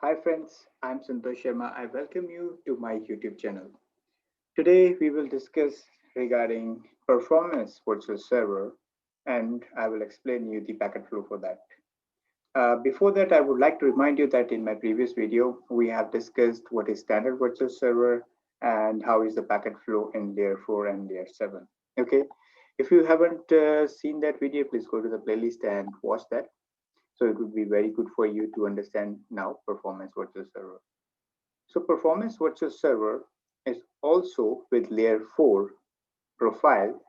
Hi friends, I'm Santosh Sharma. I welcome you to my YouTube channel. Today we will discuss regarding performance versus server and I will explain you the packet flow for that. Before that, I would like to remind you that in my previous video, we have discussed what is standard versus server and how is the packet flow in layer 4 and layer 7. Okay, if you haven't seen that video, please go to the playlist and watch that. So it would be very good for you to understand now performance versus server. So performance virtual server is also with layer 4 profile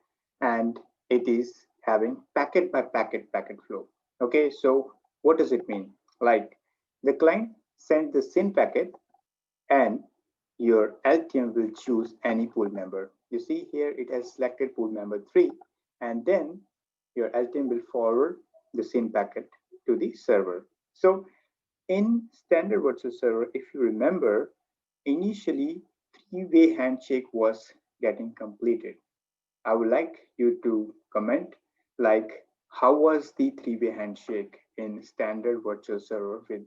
and it is having packet by packet flow. Okay, so what does it mean? Like the client sends the SYN packet and your LTM will choose any pool member. You see here it has selected pool member 3 and then your LTM will forward the SYN packet to the server. So in standard virtual server, if you remember, initially three-way handshake was getting completed. I would like you to comment like how was the three-way handshake in standard virtual server with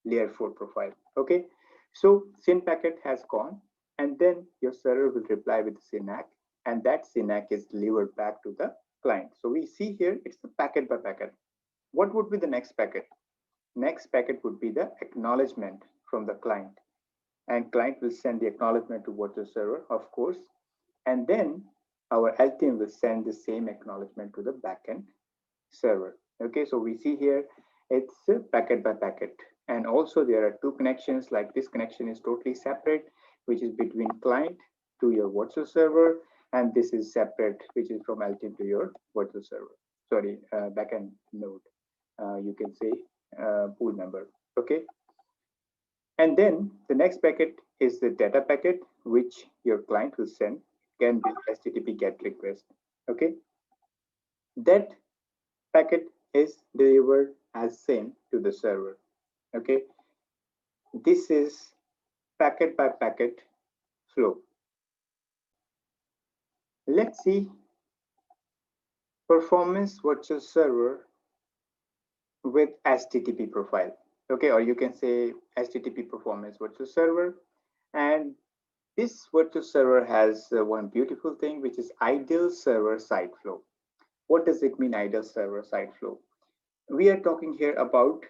layer 4 profile. Okay, so SYN packet has gone and then your server will reply with the SYNAC and that SYNAC is delivered back to the client. So we see here it's the packet by packet. What would be the next packet? Next packet would be the acknowledgement from the client and client will send the acknowledgement to virtual server, of course, and then our LTM will send the same acknowledgement to the backend server. Okay, so we see here it's packet by packet, and also there are two connections. Like this connection is totally separate, which is between client to your virtual server, and this is separate, which is from LTM to your virtual server. Sorry, backend node. You can say pool member. Okay. And then the next packet is the data packet, which your client will send. It can be HTTP GET request. Okay. That packet is delivered as same to the server. Okay. This is packet by packet flow. Let's see performance virtual server with HTTP profile. Okay. Or you can say HTTP performance virtual server. And this virtual server has one beautiful thing, which is ideal server side flow. What does it mean, ideal server side flow? We are talking here about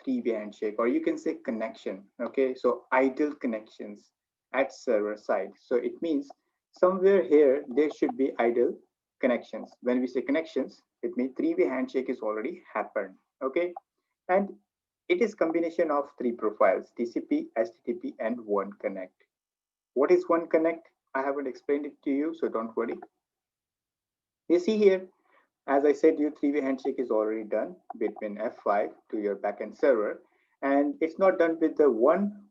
three-way handshake, or you can say connection. Okay, so ideal connections at server side. So it means somewhere here there should be ideal connections. When we say connections, it means three-way handshake is already happened. Okay, and it is combination of three profiles: TCP, HTTP, and one connect. What is one connect? I haven't explained it to you, so don't worry. You see here, as I said, your three-way handshake is already done between F5 to your backend server, and it's not done with the one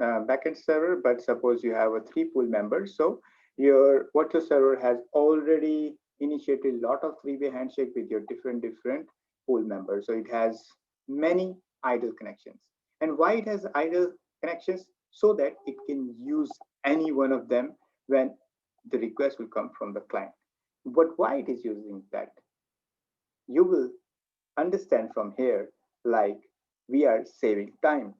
backend server, but suppose you have a three pool members, so your virtual server has already initiated a lot of three-way handshake with your different pool members, so it has many idle connections. And why it has idle connections? So that it can use any one of them when the request will come from the client. But why it is using that? You will understand from here, like we are saving time.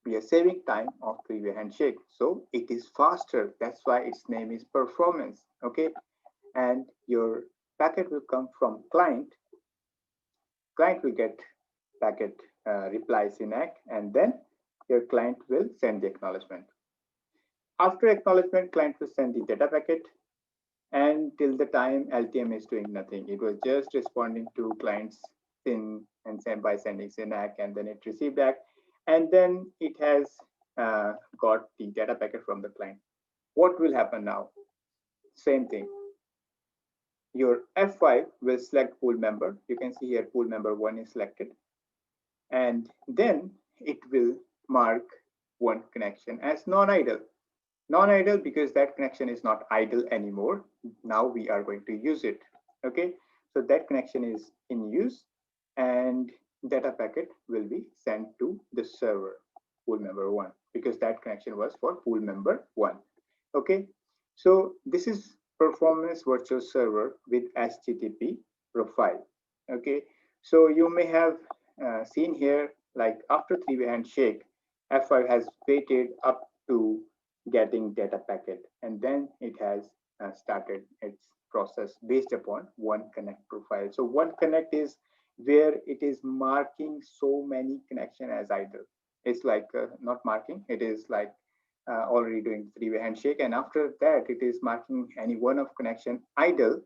We are saving time of three-way handshake. So it is faster. That's why its name is performance. Okay. And your packet will come from client. Client will get packet reply SYNAC, and then your client will send the acknowledgement. After acknowledgement, client will send the data packet, and till the time LTM is doing nothing. It was just responding to clients SYN and send by sending SYNAC, and then it received back, and then it has got the data packet from the client. What will happen now? Same thing. Your F5 will select pool member. You can see here pool member 1 is selected, and then it will mark one connection as non-idle. Non-idle because that connection is not idle anymore. Now we are going to use it. Okay, so that connection is in use and data packet will be sent to the server pool member 1 because that connection was for pool member 1. Okay, so this is performance virtual server with HTTP profile. Okay, so you may have seen here like after three-way handshake, F5 has waited up to getting data packet, and then it has started its process based upon one connect profile. So one connect is where it is marking so many connection as idle. It's like not marking, it is like already doing three-way handshake, and after that it is marking any one of connection idle,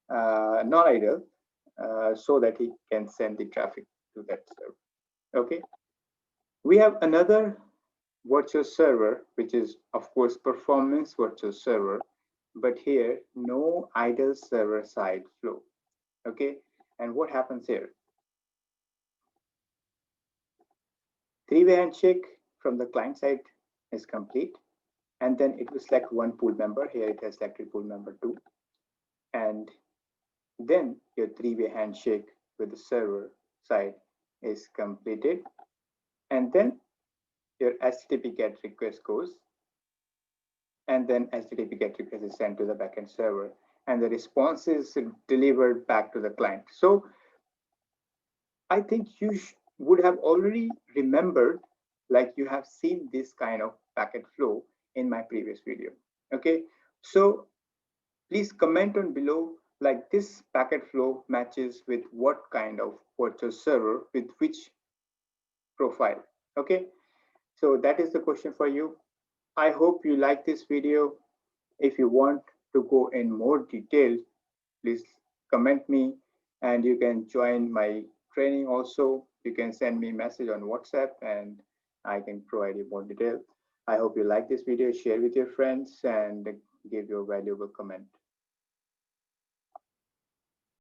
not idle, so that he can send the traffic to that server. Okay, we have another virtual server, which is of course performance virtual server, but here no idle server side flow. Okay, and what happens here? Three-way handshake from the client side is complete, and then it will select one pool member. Here it has selected pool member 2, and then your three-way handshake with the server side is completed, and then your HTTP GET request goes, and then HTTP GET request is sent to the backend server, and the response is delivered back to the client. So I think you would have already remembered, like you have seen this kind of packet flow in my previous video. Okay, so please comment on below, like this packet flow matches with what kind of virtual server with which profile. Okay, so that is the question for you. I hope you like this video. If you want to go in more detail, please comment me, and you can join my training also. You can send me a message on WhatsApp and I can provide you more detail. I hope you like this video, share with your friends, and give your valuable comment.